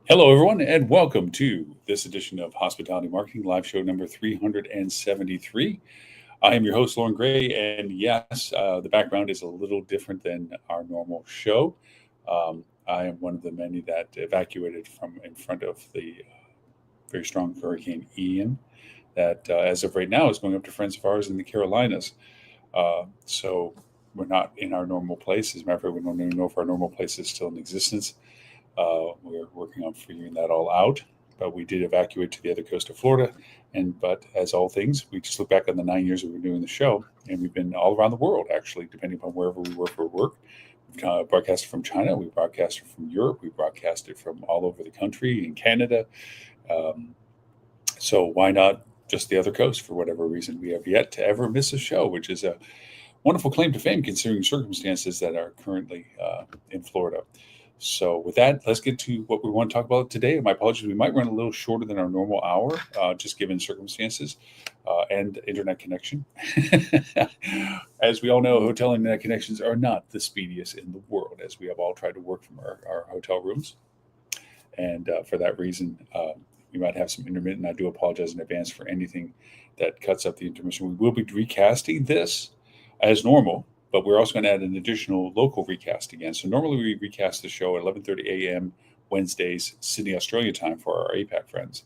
Hello, everyone, and welcome to this edition of Hospitality Marketing Live Show number 373. I am your host, Lauren Gray, and yes, the background is a little different than our normal show. I am one of the many that evacuated from in front of the very strong Hurricane Ian that, as of right now, is going up to friends of ours in the Carolinas. So we're not in our normal place. As a matter of fact, we don't even know if our normal place is still in existence. We're working on figuring that all out, but we did evacuate to the other coast of Florida. But as all things, we just look back on the 9 years that we were doing the show, and we've been all around the world, actually, depending upon wherever we were for work. We've broadcasted from China, we broadcasted from Europe, we broadcasted from all over the country in Canada. Um, so why not just the other coast for whatever reason? We have yet to ever miss a show, which is a wonderful claim to fame considering circumstances that are currently in Florida. So, with that, let's get to what we want to talk about today. My apologies, we might run a little shorter than our normal hour, just given circumstances and internet connection. As we all know, hotel internet connections are not the speediest in the world, as we have all tried to work from our hotel rooms. And for that reason, we might have some intermittent. I do apologize in advance for anything that cuts up the intermission. We will be recasting this as normal, but we're also going to add an additional local recast again. So normally we recast the show at 11:30 a.m. Wednesdays, Sydney, Australia time for our APAC friends.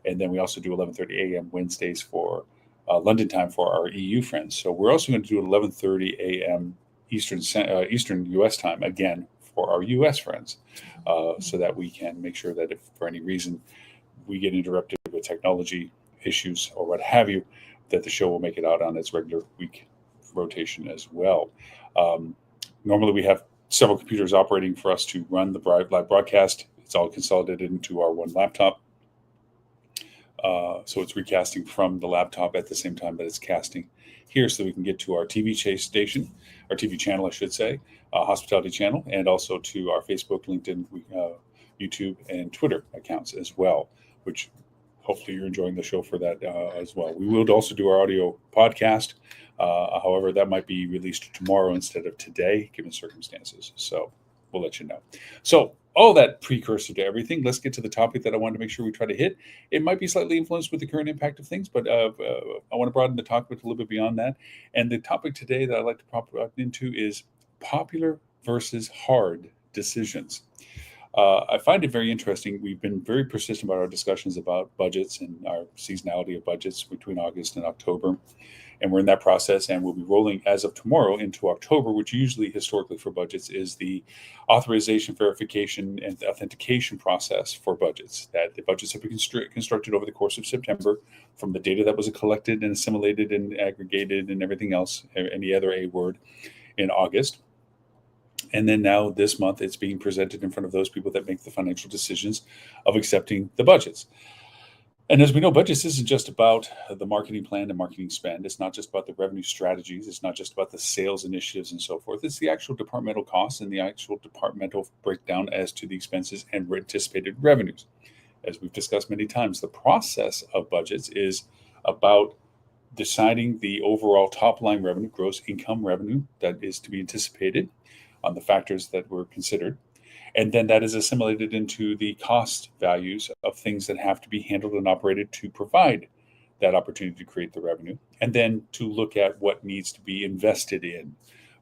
And then we also do 11:30 a.m. Wednesdays for London time for our EU friends. So we're also going to do 11:30 a.m. Eastern US time again for our US friends, so that we can make sure that if for any reason we get interrupted with technology issues or what have you, that the show will make it out on its regular week rotation as well. Um, Normally, we have several computers operating for us to run the live broadcast. It's all consolidated into our one laptop. So it's recasting from the laptop at the same time that it's casting here so that we can get to our TV chase station, our TV channel, I should say, hospitality channel, and also to our Facebook, LinkedIn, YouTube, and Twitter accounts as well, which hopefully you're enjoying the show for that as well. We will also do our audio podcast. However, that might be released tomorrow instead of today, given circumstances. So we'll let you know. So all that precursor to everything, let's get to the topic that I wanted to make sure we try to hit. It might be slightly influenced with the current impact of things, but I want to broaden the topic a little bit beyond that. And the topic today that I'd like to pop into is popular versus hard decisions. I find it very interesting. We've been very persistent about our discussions about budgets and our seasonality of budgets between August and October. And we're in that process, and we'll be rolling as of tomorrow into October, which usually historically for budgets is the authorization, verification, and authentication process for budgets. That the budgets have been constructed over the course of September from the data that was collected and assimilated and aggregated and everything else, any other A word, in August. And then now this month, it's being presented in front of those people that make the financial decisions of accepting the budgets. And as we know, budgets isn't just about the marketing plan and marketing spend. It's not just about the revenue strategies. It's not just about the sales initiatives and so forth. It's the actual departmental costs and the actual departmental breakdown as to the expenses and anticipated revenues. As we've discussed many times, the process of budgets is about deciding the overall top line revenue, gross income revenue that is to be anticipated on the factors that were considered. And then that is assimilated into the cost values of things that have to be handled and operated to provide that opportunity to create the revenue. And then to look at what needs to be invested in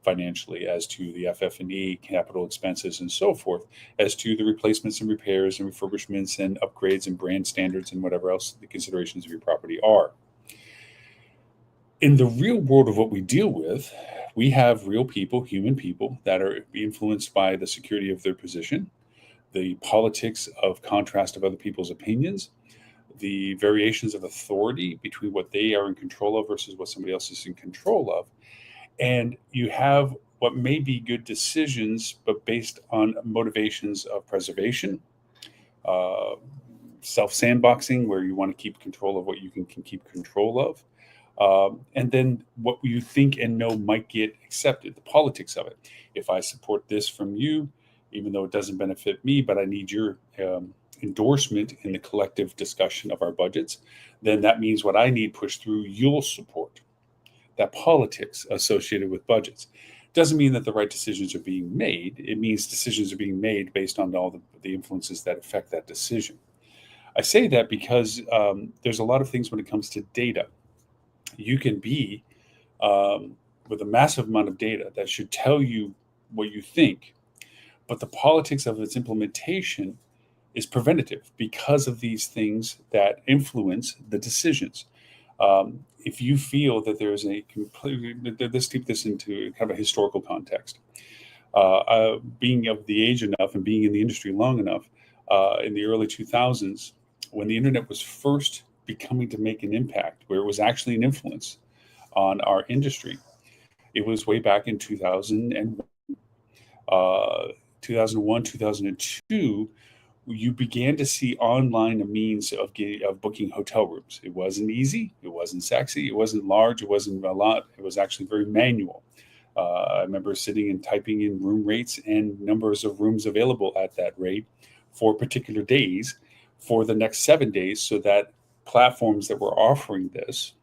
financially as to the FF&E, capital expenses, and so forth, as to the replacements and repairs and refurbishments and upgrades and brand standards and whatever else the considerations of your property are. In the real world of what we deal with, we have real people, human people, that are influenced by the security of their position, the politics of contrast of other people's opinions, the variations of authority between what they are in control of versus what somebody else is in control of. And you have what may be good decisions, but based on motivations of preservation, uh, self sandboxing, where you want to keep control of what you can keep control of. And then what you think and know might get accepted, the politics of it. If I support this from you, even though it doesn't benefit me, but I need your endorsement in the collective discussion of our budgets, then that means what I need pushed through, you'll support. That politics associated with budgets. Doesn't mean that the right decisions are being made. It means decisions are being made based on all the influences that affect that decision. I say that because there's a lot of things when it comes to data. You can be with a massive amount of data that should tell you what you think, but the politics of its implementation is preventative because of these things that influence the decisions. If you feel that there is a completely, let's keep this into kind of a historical context. Being of the age enough and being in the industry long enough, in the early 2000s, when the internet was first becoming to make an impact, where it was actually an influence on our industry, it was way back in 2001, 2002. You began to see online a means of booking hotel rooms. It wasn't easy, it wasn't sexy, it wasn't large, it wasn't a lot. It was actually very manual. I remember sitting and typing in room rates and numbers of rooms available at that rate for particular days for the next 7 days, so that platforms that were offering this,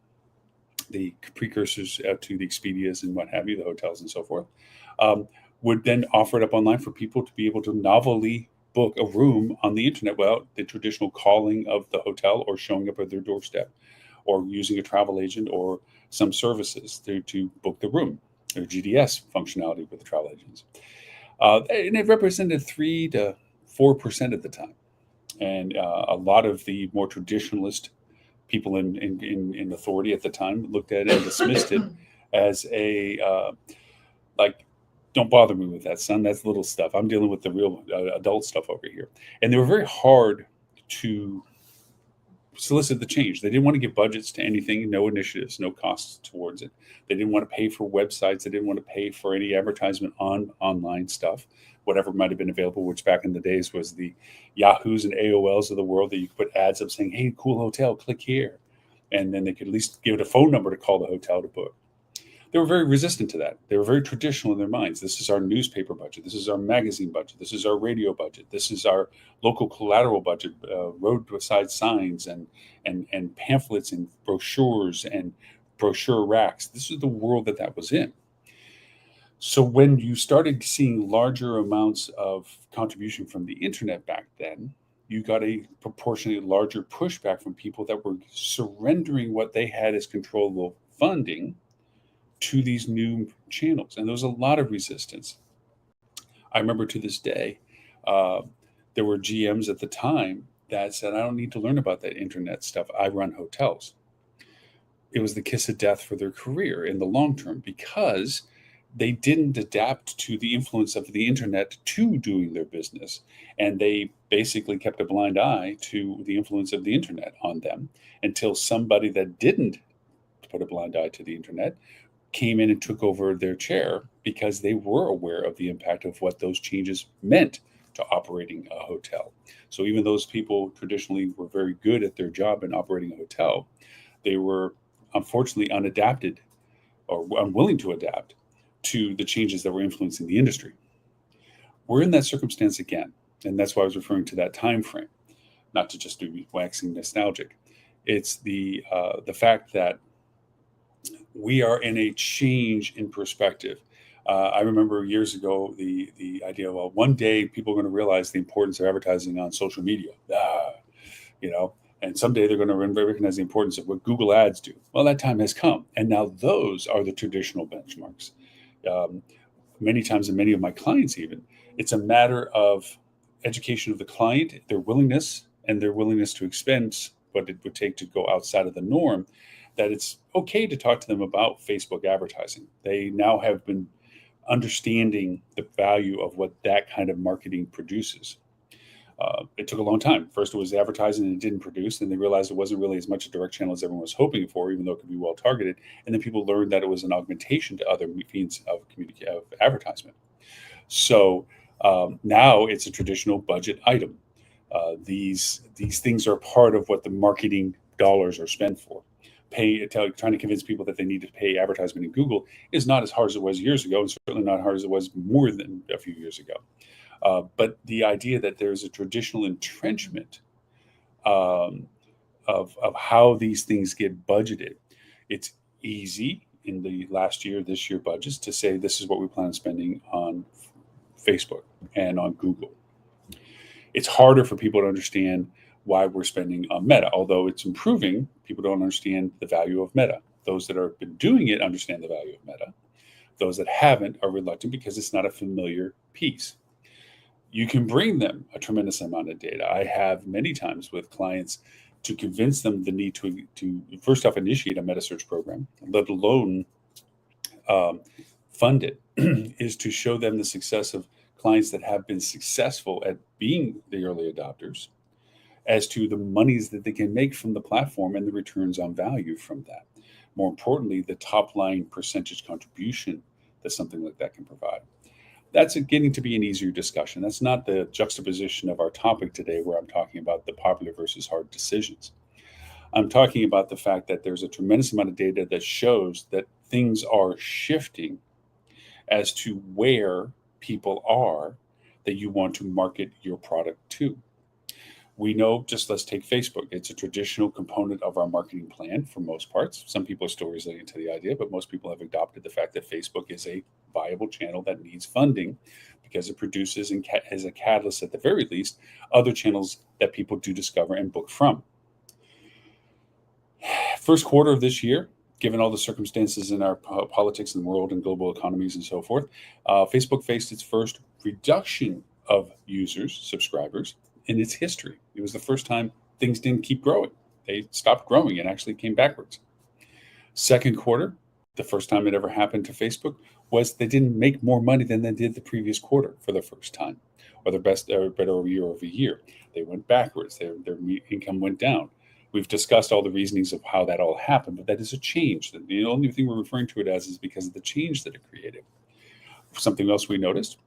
the precursors to the Expedias and what have you, the hotels and so forth, would then offer it up online for people to be able to novelly book a room on the internet without the traditional calling of the hotel or showing up at their doorstep or using a travel agent or some services to book the room, or GDS functionality with the travel agents. And it represented 3 to 4% at the time. And a lot of the more traditionalist people in authority at the time looked at it and dismissed it as like, don't bother me with that, son. That's little stuff. I'm dealing with the real adult stuff over here. And they were very hard to solicit the change. They didn't want to give budgets to anything, no initiatives, no costs towards it. They didn't want to pay for websites. They didn't want to pay for any advertisement on online stuff, whatever might have been available, which back in the days was the Yahoos and AOLs of the world that you could put ads up saying, hey, cool hotel, click here. And then they could at least give it a phone number to call the hotel to book. They were very resistant to that. They were very traditional in their minds. This is our newspaper budget. This is our magazine budget. This is our radio budget. This is our local collateral budget, roadside signs and pamphlets and brochures and brochure racks. This is the world that was in. So when you started seeing larger amounts of contribution from the internet back then, you got a proportionately larger pushback from people that were surrendering what they had as controllable funding to these new channels. And there was a lot of resistance. I remember to this day, there were GMs at the time that said, I don't need to learn about that internet stuff. I run hotels. It was the kiss of death for their career in the long term because they didn't adapt to the influence of the internet to doing their business. And they basically kept a blind eye to the influence of the internet on them until somebody that didn't put a blind eye to the internet came in and took over their chair because they were aware of the impact of what those changes meant to operating a hotel. So even those people traditionally were very good at their job in operating a hotel, they were unfortunately unadapted or unwilling to adapt to the changes that were influencing the industry. We're in that circumstance again, and that's why I was referring to that time frame, not to just be waxing nostalgic. It's the fact that we are in a change in perspective. I remember years ago the idea of, well, one day people are going to realize the importance of advertising on social media, and someday they're going to recognize the importance of what Google Ads do. Well, that time has come, and now those are the traditional benchmarks. Many times, and many of my clients even, it's a matter of education of the client, their willingness to expend what it would take to go outside of the norm, that it's okay to talk to them about Facebook advertising. They now have been understanding the value of what that kind of marketing produces. It took a long time. First, it was advertising and it didn't produce. Then they realized it wasn't really as much a direct channel as everyone was hoping for, even though it could be well targeted. And then people learned that it was an augmentation to other means of advertisement. So now it's a traditional budget item. These things are part of what the marketing dollars are spent for. Trying to convince people that they need to pay advertisement in Google is not as hard as it was years ago, and certainly not hard as it was more than a few years ago. But the idea that there's a traditional entrenchment of how these things get budgeted, it's easy, in the last year, this year budgets to say this is what we plan on spending on Facebook and on Google. It's harder for people to understand why we're spending on Meta, although it's improving. People don't understand the value of Meta. Those that have been doing it understand the value of Meta. Those that haven't are reluctant because it's not a familiar piece. You can bring them a tremendous amount of data. I have many times with clients to convince them the need to first off initiate a meta search program, let alone fund it, is to show them the success of clients that have been successful at being the early adopters, as to the monies that they can make from the platform and the returns on value from that. More importantly, the top line percentage contribution that something like that can provide. That's getting to be an easier discussion. That's not the juxtaposition of our topic today, where I'm talking about the popular versus hard decisions. I'm talking about the fact that there's a tremendous amount of data that shows that things are shifting as to where people are that you want to market your product to. We know, just let's take Facebook. It's a traditional component of our marketing plan for most parts. Some people are still resilient to the idea, but most people have adopted the fact that Facebook is a viable channel that needs funding because it produces and as a catalyst, at the very least, other channels that people do discover and book from. First quarter of this year, given all the circumstances in our politics and the world and global economies and so forth, Facebook faced its first reduction of users, subscribers, in its history. It was the first time things didn't keep growing. They stopped growing and actually came backwards. Second quarter, the first time it ever happened to Facebook, was they didn't make more money than they did the previous quarter for the first time, or their best or better year over year. They went backwards. Their income went down. We've discussed all the reasonings of how that all happened, but that is a change. The only thing we're referring to it as is because of the change that it created. Something else we noticed,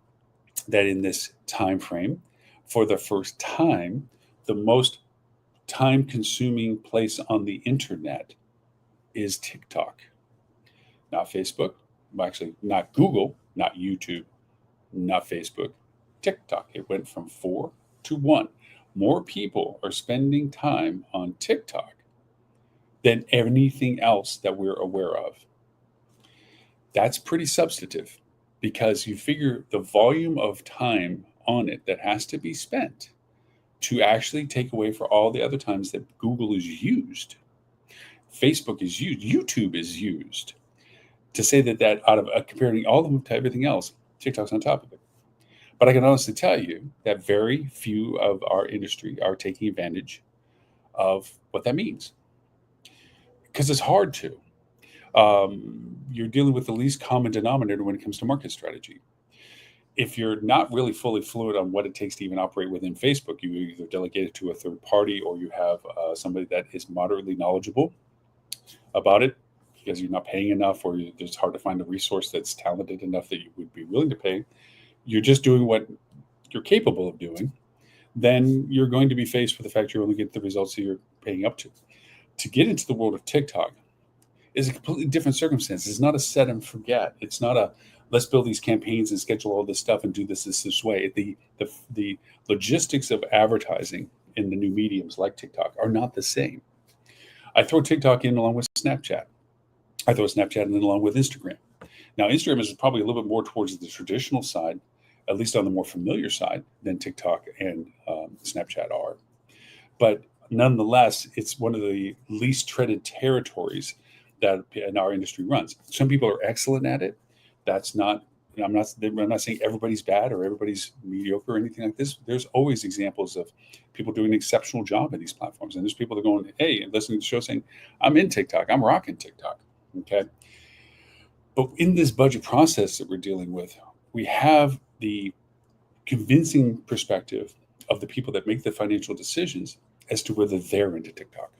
that in this time frame, for the first time, the most time-consuming place on the internet is TikTok. Not Facebook, actually not Google, not YouTube, not Facebook, TikTok. It went from 4 to 1. More people are spending time on TikTok than anything else that we're aware of. That's pretty substantive, because you figure the volume of time on it that has to be spent to actually take away for all the other times that Google is used, Facebook is used, YouTube is used, to say that out of comparing all of them to everything else, TikTok's on top of it. But I can honestly tell you that very few of our industry are taking advantage of what that means, because it's hard to. You're dealing with the least common denominator when it comes to market strategy. If you're not really fully fluid on what it takes to even operate within Facebook, you either delegate it to a third party, or you have somebody that is moderately knowledgeable about it, because you're not paying enough, or it's hard to find a resource that's talented enough that you would be willing to pay. You're just doing what you're capable of doing. Then you're going to be faced with the fact you only get the results that you're paying up to. To get into the world of TikTok is a completely different circumstance. It's not a set and forget. It's not a let's build these campaigns and schedule all this stuff and do this way. The logistics of advertising in the new mediums like TikTok are not the same. I throw TikTok in along with Snapchat. I throw Snapchat in along with Instagram. Now, Instagram is probably a little bit more towards the traditional side, at least on the more familiar side, than TikTok and Snapchat are. But nonetheless, it's one of the least treaded territories that in our industry runs. Some people are excellent at it. That's not, I'm not saying everybody's bad or everybody's mediocre or anything like this. There's always examples of people doing an exceptional job in these platforms. And there's people that are going, hey, and listening to the show saying, I'm in TikTok, I'm rocking TikTok. Okay. But in this budget process that we're dealing with, we have the convincing perspective of the people that make the financial decisions as to whether they're into TikTok,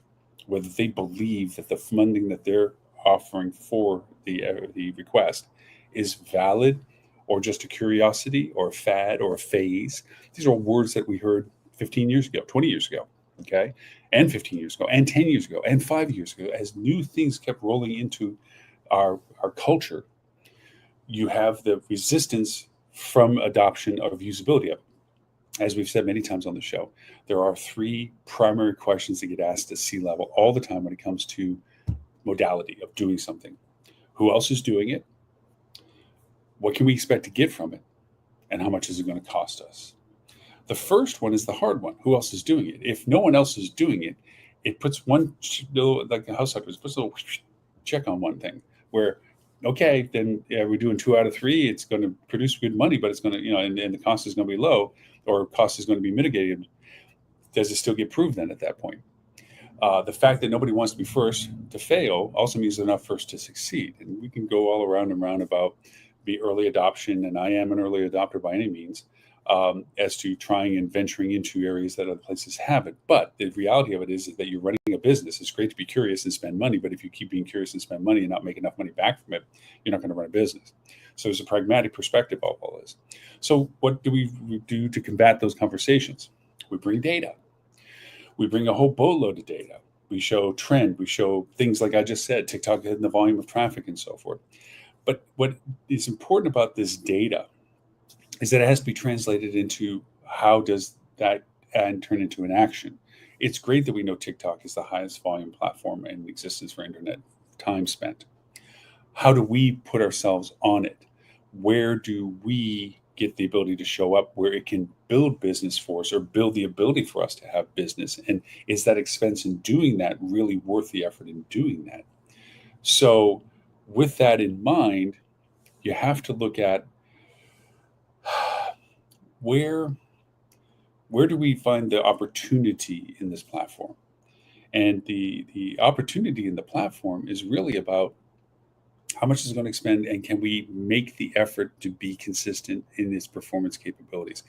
whether they believe that the funding that they're offering for the request is valid, or just a curiosity or a fad or a phase. These are all words that we heard 15 years ago, 20 years ago, okay, and 15 years ago, and 10 years ago, and 5 years ago. As new things kept rolling into our culture, you have the resistance from adoption of usability of it. As we've said many times on the show, there are 3 primary questions that get asked at C-level all the time when it comes to modality of doing something. Who else is doing it? What can we expect to get from it? And how much is it going to cost us? The first one is the hard one. Who else is doing it? If no one else is doing it, it puts one, like the house hunters, puts a little check on one thing where, okay, then we're doing 2 out of 3. It's going to produce good money, but it's going to, and the cost is going to be low, or cost is going to be mitigated. Does it still get proved then at that point? The fact that nobody wants to be first to fail also means they're not first to succeed. And we can go all around and round about the early adoption, and I am an early adopter by any means, as to trying and venturing into areas that other places haven't. But the reality of it is that you're running a business. It's great to be curious and spend money, but if you keep being curious and spend money and not make enough money back from it, you're not going to run a business. So there's a pragmatic perspective of all this. So what do we do to combat those conversations? We bring data. We bring a whole boatload of data. We show trend. We show things like I just said, TikTok hitting the volume of traffic and so forth. But what is important about this data is that it has to be translated into how does that and turn into an action. It's great that we know TikTok is the highest volume platform in existence for internet time spent. How do we put ourselves on it? Where do we get the ability to show up where it can build business for us or build the ability for us to have business? And is that expense in doing that really worth the effort in doing that? So with that in mind, you have to look at where do we find the opportunity in this platform? And the opportunity in the platform is really about how much is it going to expend, and can we make the effort to be consistent in its performance capabilities?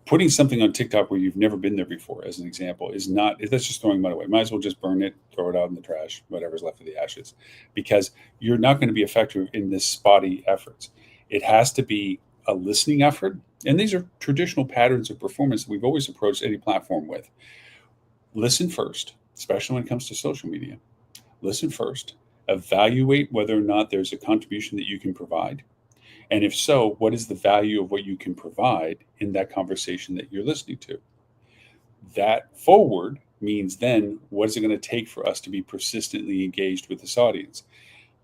Putting something on TikTok where you've never been there before, as an example, is not, that's just throwing money away. Might as well just burn it, throw it out in the trash, whatever's left of the ashes, because you're not going to be effective in this spotty efforts. It has to be a listening effort. And these are traditional patterns of performance that we've always approached any platform with. Listen first, especially when it comes to social media. Listen first. Evaluate whether or not there's a contribution that you can provide. And if so, what is the value of what you can provide in that conversation that you're listening to? That forward means then, what is it going to take for us to be persistently engaged with this audience?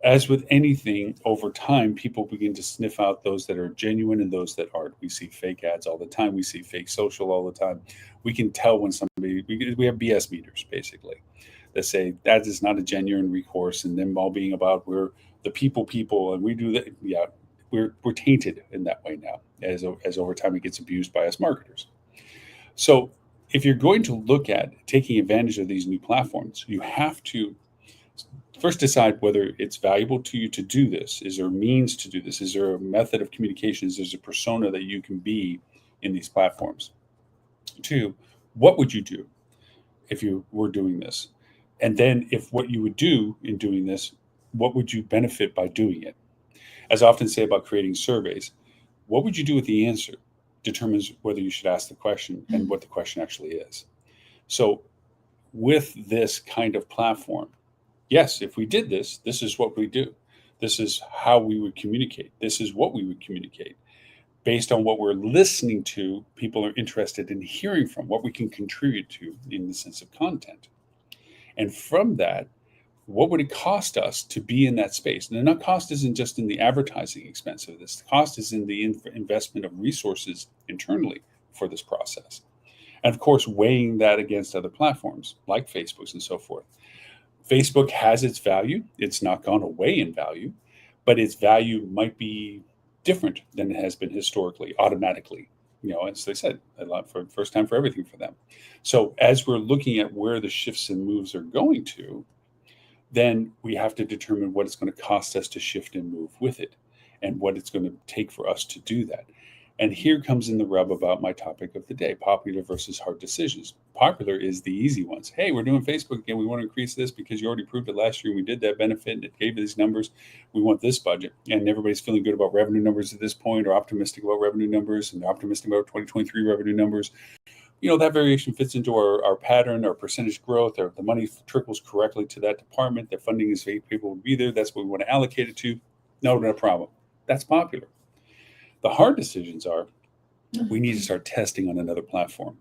As with anything, over time, people begin to sniff out those that are genuine and those that aren't. We see fake ads all the time. We see fake social all the time. We can tell when somebody, we have BS meters, basically, that say that is not a genuine recourse, and them all being about we're the people, and we do that. Yeah, we're tainted in that way now, as over time it gets abused by us marketers. So if you're going to look at taking advantage of these new platforms, you have to first decide whether it's valuable to you to do this. Is there a means to do this? Is there a method of communication? Is there a persona that you can be in these platforms? 2, what would you do if you were doing this? And then if what you would do in doing this, what would you benefit by doing it? As I often say about creating surveys, what would you do with the answer determines whether you should ask the question and what the question actually is. So with this kind of platform, yes, if we did this, this is what we do. This is how we would communicate. This is what we would communicate. Based on what we're listening to, people are interested in hearing from, what we can contribute to in the sense of content. And from that, what would it cost us to be in that space? And the cost isn't just in the advertising expense of this. The cost is in the investment of resources internally for this process. And of course, weighing that against other platforms like Facebook's and so forth. Facebook has its value. It's not gone away in value, but its value might be different than it has been historically, automatically. As they said, a lot for first time for everything for them. So as we're looking at where the shifts and moves are going to, then we have to determine what it's going to cost us to shift and move with it, and what it's going to take for us to do that. And here comes in the rub about my topic of the day, popular versus hard decisions. Popular is the easy ones. Hey, we're doing Facebook again. We want to increase this because you already proved it last year. We did that benefit and it gave these numbers. We want this budget. And everybody's feeling good about revenue numbers at this point, or optimistic about revenue numbers, and optimistic about 2023 revenue numbers. That variation fits into our pattern, our percentage growth, or the money trickles correctly to that department. The funding is people will be there. That's what we want to allocate it to. No problem. That's popular. The hard decisions are, we need to start testing on another platform.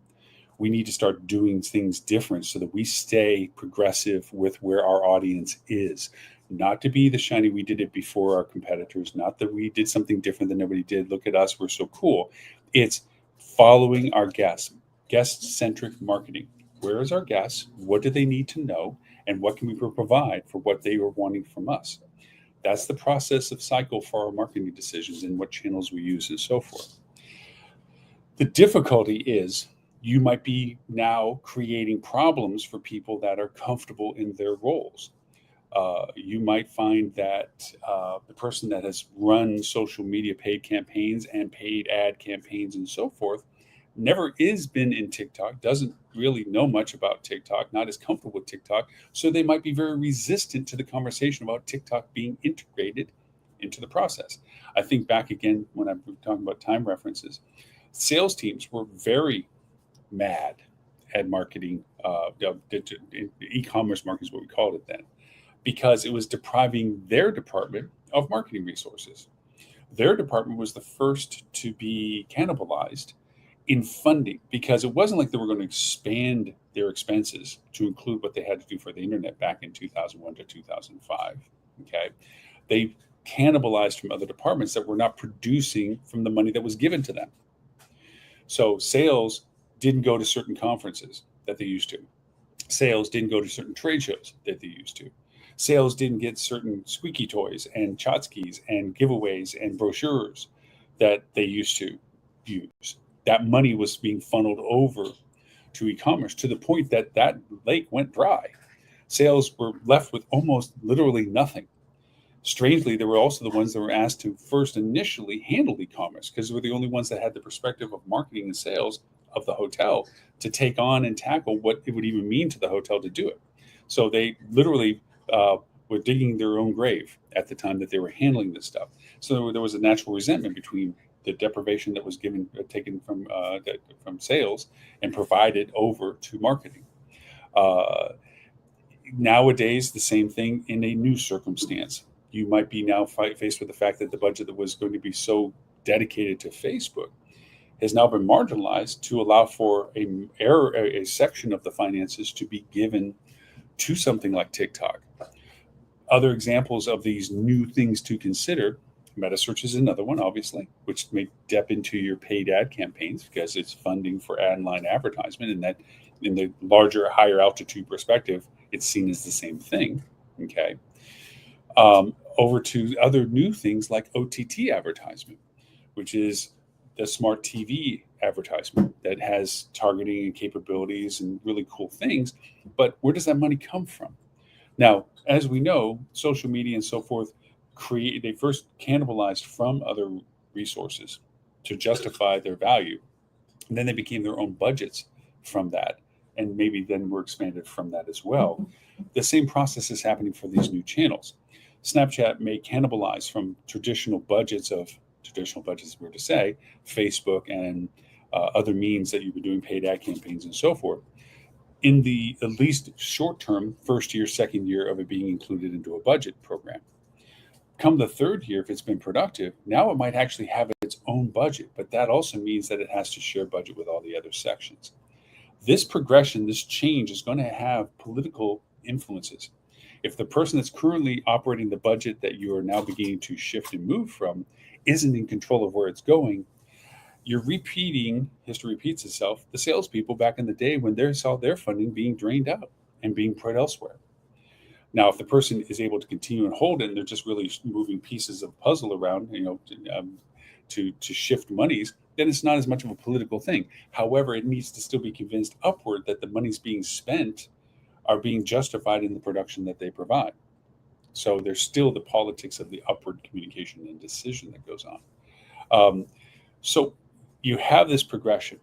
We need to start doing things different so that we stay progressive with where our audience is. not to be the shiny, we did it before our competitors, not that we did something different than nobody did. Look at us, we're so cool. It's following our guests, guest-centric marketing. Where is our guest? What do they need to know? And what can we provide for what they are wanting from us? That's the process of cycle for our marketing decisions and what channels we use and so forth. The difficulty is you might be now creating problems for people that are comfortable in their roles. You might find that the person that has run social media paid campaigns and paid ad campaigns and so forth never is been in TikTok, doesn't really know much about TikTok, not as comfortable with TikTok. So they might be very resistant to the conversation about TikTok being integrated into the process. I think back again when I'm talking about time references, sales teams were very mad at marketing, e-commerce marketing is what we called it then, because it was depriving their department of marketing resources. Their department was the first to be cannibalized in funding because it wasn't like they were going to expand their expenses to include what they had to do for the internet back in 2001 to 2005. Okay. They cannibalized from other departments that were not producing from the money that was given to them. So sales didn't go to certain conferences that they used to. Sales didn't go to certain trade shows that they used to. Sales didn't get certain squeaky toys and tchotchkes and giveaways and brochures that they used to use. That money was being funneled over to e-commerce to the point that that lake went dry. Sales were left with almost literally nothing. Strangely, they were also the ones that were asked to first initially handle e-commerce because they were the only ones that had the perspective of marketing and sales of the hotel to take on and tackle what it would even mean to the hotel to do it. So they literally were digging their own grave at the time that they were handling this stuff. So there was a natural resentment between the deprivation that was taken from sales and provided over to marketing. Nowadays, the same thing in a new circumstance. You might be now faced with the fact that the budget that was going to be so dedicated to Facebook has now been marginalized to allow for a section of the finances to be given to something like TikTok. Other examples of these new things to consider, MetaSearch is another one, obviously, which may dip into your paid ad campaigns because it's funding for online advertisement, and that in the larger, higher altitude perspective, it's seen as the same thing. Okay. Over to other new things like OTT advertisement, which is the smart TV advertisement that has targeting and capabilities and really cool things. But where does that money come from? Now, as we know, social media and so forth they first cannibalized from other resources to justify their value. And then they became their own budgets from that. And maybe then were expanded from that as well. The same process is happening for these new channels. Snapchat may cannibalize from traditional budgets, weird to say, Facebook and other means that you've been doing paid ad campaigns and so forth, in the at least short term, first year, second year of it being included into a budget program. Come the third year, if it's been productive, now it might actually have its own budget, but that also means that it has to share budget with all the other sections. This progression, this change is going to have political influences. If the person that's currently operating the budget that you are now beginning to shift and move from isn't in control of where it's going, you're repeating, history repeats itself, the salespeople back in the day when they saw their funding being drained out and being put elsewhere. Now, if the person is able to continue and hold it, and they're just really moving pieces of puzzle around, to shift monies, then it's not as much of a political thing. However, it needs to still be convinced upward that the monies being spent are being justified in the production that they provide. So there's still the politics of the upward communication and decision that goes on. So you have this progression.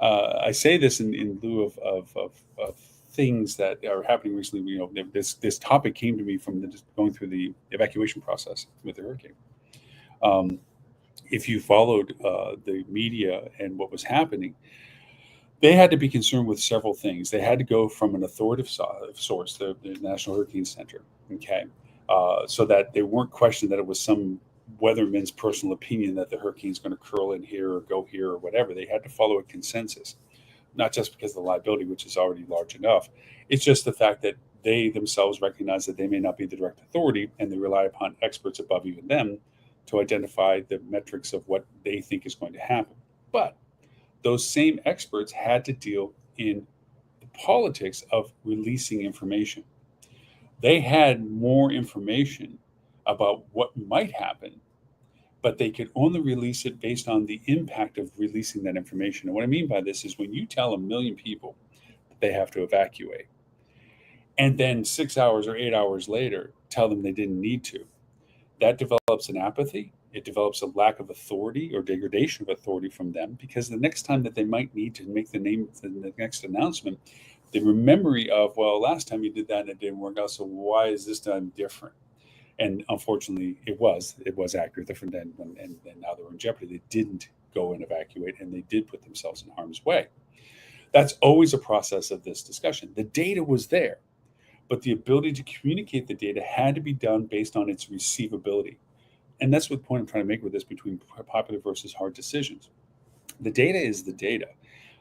I say this in lieu of things that are happening recently. This topic came to me from going through the evacuation process with the hurricane. If you followed the media and what was happening, they had to be concerned with several things. They had to go from an authoritative source, the National Hurricane Center, okay, so that they weren't questioned that it was some weatherman's personal opinion that the hurricane's going to curl in here or go here or whatever. They had to follow a consensus, not just because of the liability, which is already large enough. It's just the fact that they themselves recognize that they may not be the direct authority, and they rely upon experts above even them to identify the metrics of what they think is going to happen. But those same experts had to deal in the politics of releasing information. They had more information about what might happen, but they could only release it based on the impact of releasing that information. And what I mean by this is when you tell 1 million people that they have to evacuate, and then 6 hours or 8 hours later tell them they didn't need to, that develops an apathy. It develops a lack of authority or degradation of authority from them, because the next time that they might need to make the next announcement, the memory of, well, last time you did that and it didn't work out, so why is this time different? And unfortunately, it was accurate. Different than when, and now they're in jeopardy. They didn't go and evacuate, and they did put themselves in harm's way. That's always a process of this discussion. The data was there, but the ability to communicate the data had to be done based on its receivability. And that's what point I'm trying to make with this between popular versus hard decisions. The data is the data.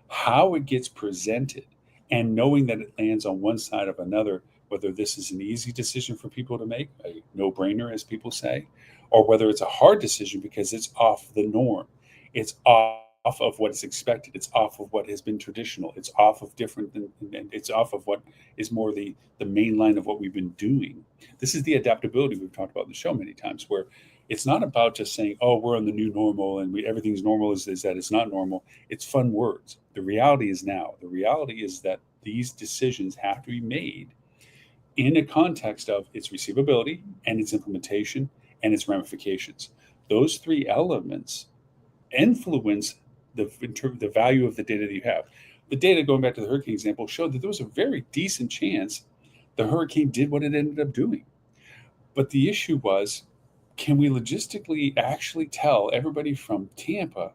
How it gets presented and knowing that it lands on one side of another, whether this is an easy decision for people to make, a no-brainer, as people say, or whether it's a hard decision because it's off the norm. It's off of what is expected. It's off of what has been traditional. It's off of different, and it's off of what is more the main line of what we've been doing. This is the adaptability we've talked about in the show many times, where it's not about just saying, oh, we're on the new normal and everything's normal, is that it's not normal. It's fun words. The reality is now. The reality is that these decisions have to be made in a context of its receivability and its implementation and its ramifications. Those three elements influence the value of the data that you have. The data, going back to the hurricane example, showed that there was a very decent chance the hurricane did what it ended up doing. But the issue was, can we logistically actually tell everybody from Tampa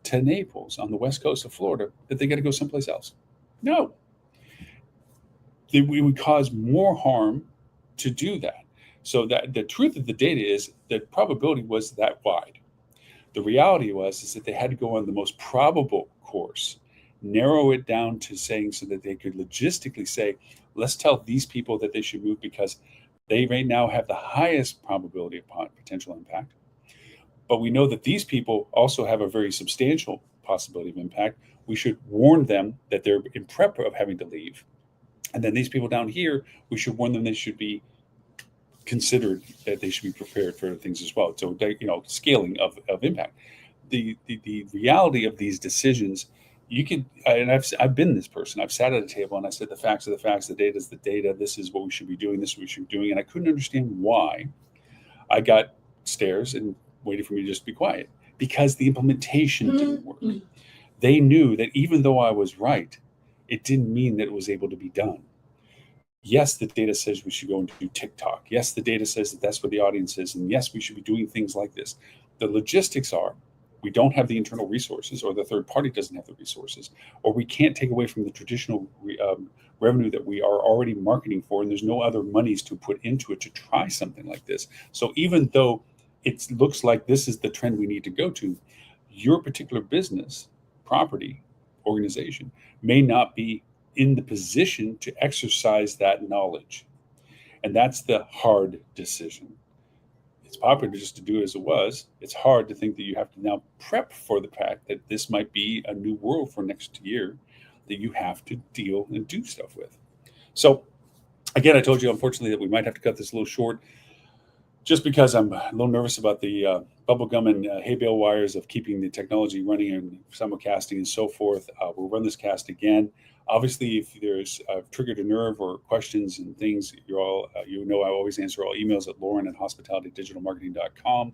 to Naples on the west coast of Florida that they got to go someplace else? No. We would cause more harm to do that. So that the truth of the data is that probability was that wide. The reality is that they had to go on the most probable course, narrow it down to saying, so that they could logistically say, let's tell these people that they should move because they right now have the highest probability of potential impact. But we know that these people also have a very substantial possibility of impact. We should warn them that they're in prep of having to leave. And then these people down here, we should warn them they should be considered, that they should be prepared for things as well. So, scaling of impact. The reality of these decisions, you can, and I've been this person. I've sat at a table and I said, the facts are the facts, the data is the data. This is what we should be doing. This is what we should be doing. And I couldn't understand why I got stares and waited for me to just be quiet, because the implementation didn't work. They knew that even though I was right, it didn't mean that it was able to be done. Yes, the data says we should go and do TikTok. Yes, the data says that that's where the audience is. And yes, we should be doing things like this. The logistics are, we don't have the internal resources, or the third party doesn't have the resources, or we can't take away from the traditional revenue that we are already marketing for, and there's no other monies to put into it to try something like this. So even though it looks like this is the trend we need to go to, your particular business, property, organization may not be in the position to exercise that knowledge. And that's the hard decision. It's popular just to do it as it was. It's hard to think that you have to now prep for the fact that this might be a new world for next year that you have to deal and do stuff with. So again, I told you, unfortunately, that we might have to cut this a little short, just because I'm a little nervous about the bubblegum and hay bale wires of keeping the technology running and simulcasting and so forth. We'll run this cast again. Obviously, if there's triggered a nerve or questions and things, I always answer all emails at lauren@hospitalitydigitalmarketing.com.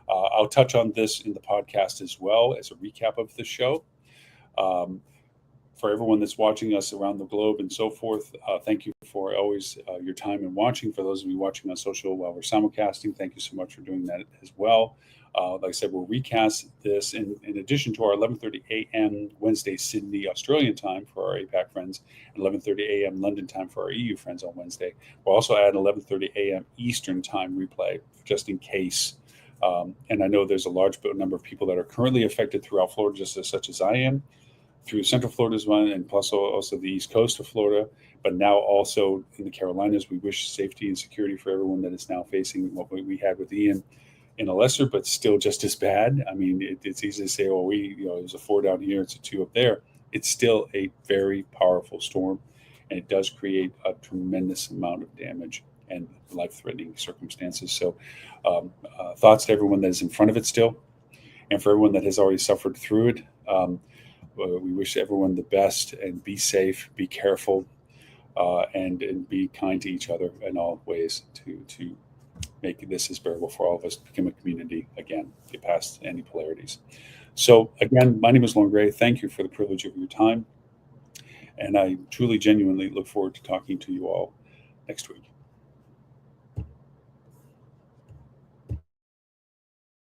I'll touch on this in the podcast as well as a recap of the show. For everyone that's watching us around the globe and so forth, thank you for always your time and watching. For those of you watching on social while we're simulcasting, thank you so much for doing that as well. Like I said, we'll recast this in addition to our 11:30 a.m. Wednesday Sydney Australian time for our APAC friends, and 11:30 a.m. London time for our EU friends on Wednesday. We'll also add 11:30 a.m. Eastern time replay just in case. And I know there's a large number of people that are currently affected throughout Florida, just such as I am. through Central Florida's one, and plus also the East Coast of Florida, but now also in the Carolinas. We wish safety and security for everyone that is now facing what we had with Ian in a lesser, but still just as bad. I mean, it's easy to say, well, it was a 4 down here, it's a 2 up there. It's still a very powerful storm, and it does create a tremendous amount of damage and life-threatening circumstances. So, thoughts to everyone that is in front of it still, and for everyone that has already suffered through it. We wish everyone the best, and be safe, be careful, and be kind to each other in all ways to make this as bearable for all of us, become a community again, get past any polarities. So again, my name is Lauren Gray. Thank you for the privilege of your time. And I truly, genuinely look forward to talking to you all next week.